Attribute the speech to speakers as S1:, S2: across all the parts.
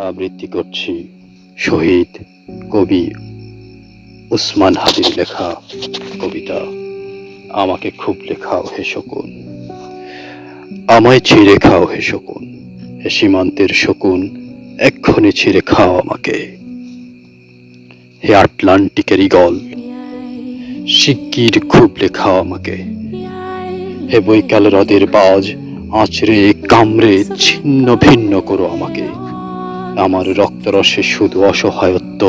S1: আবৃত্তি করছি শহীদ কবি উসমান হাদির লেখা কবিতা আমাকে খুব লেখাও হে শকুন, আমায় ছিঁড়ে খাও হে শকুন, হে সীমান্তের শকুন, এক্ষণে ছিঁড়ে খাও আমাকে। হে আটলান্টিকের ঈগল, শিগগির খুব লেখাও আমাকে। হে বৈকাল হ্রদের বাজ, আঁচড়ে কামড়ে ছিন্ন ভিন্ন করো আমাকে। আমার রক্তরসে শুধু অসহায়ত্ব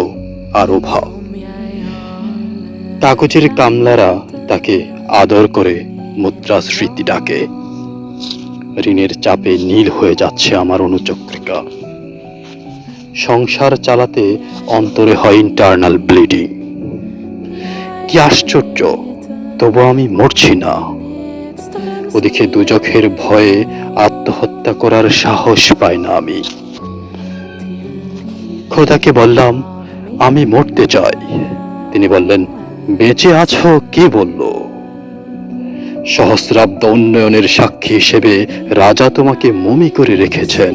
S1: আর অভাব। কাগজের কামলারা তাকে আদর করে মুদ্রাস্মৃতি ডাকে। ঋণের চাপে নীল হয়ে যাচ্ছে আমার অনুচক্রিকা। সংসার চালাতে অন্তরে হয় ইন্টারনাল ব্লিডিং। কি আশ্চর্য, তবু আমি মরছি না। ওদিকে দুজখের ভয়ে আত্মহত্যা করার সাহস পাই না আমি। খোদাকে বললাম আমি মরতে চাই। তিনি বললেন বেঁচে আছো কে বলল? সহস্রাব্দ উন্নয়নের সাক্ষী হিসেবে রাজা তোমাকে মমি করে রেখেছেন।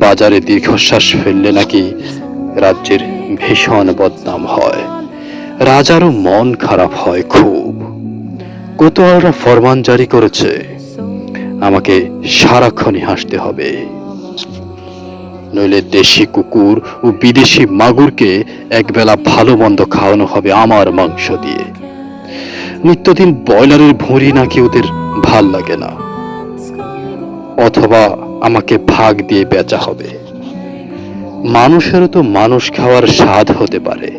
S1: বাজারে দীর্ঘশ্বাস ফেললে নাকি রাজ্যের ভীষণ বদনাম হয়, রাজারও মন খারাপ হয় খুব। কোতোয়ালরা ফরমান জারি করেছে আমাকে সারাক্ষণই হাসতে হবে, নইলে দেশি কুকুর ও বিদেশি মাগুরকে একবেলা ভালো মন্দ খাওয়ানো হবে আমার মাংস দিয়ে। নিত্যদিন ব্রয়লারের ভুঁড়ি নাকি ওদের ভাল লাগে না, অথবা আমাকে ভাগ দিয়ে বেচা হবে। মানুষেরও তো মানুষ খাওয়ার স্বাদ হতে পারে,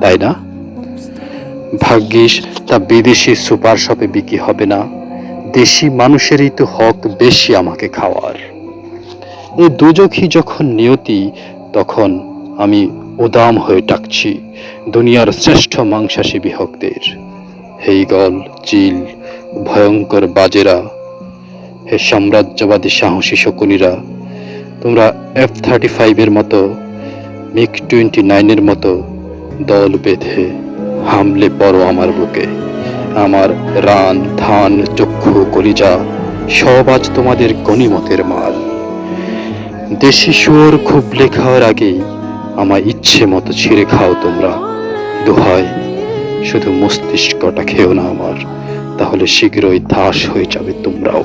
S1: তাই না? ভাগ্যিস তা বিদেশি সুপার শপে বিক্রি হবে না। দেশি মানুষেরই তো হক বেশি আমাকে খাওয়ার। এই দুজখই যখন নিয়তি, তখন আমি উদাম হয়ে ডাকছি দুনিয়ার শ্রেষ্ঠ মাংসাশী হকদের। হে ঈগল, চিল, ভয়ঙ্কর বাজেরা, হে সাম্রাজ্যবাদী সাহসী শকুনিরা, তোমরা F-35 মতো, MiG-29 মতো দল বেঁধে হামলে পড়ো আমার বুকে। আমার রান, ধান, চক্ষু, কলিজা সব আজ তোমাদের গনিমতের মাল। দেশি শুয়োর খুবলে খাওয়ার আগেই আমায় ইচ্ছে মতো ছিঁড়ে খাও তোমরা। দোহাই, শুধু মস্তিষ্কটা খেও না আমার, তাহলে শীঘ্রই ধ্বংস হয়ে যাবে তোমরাও।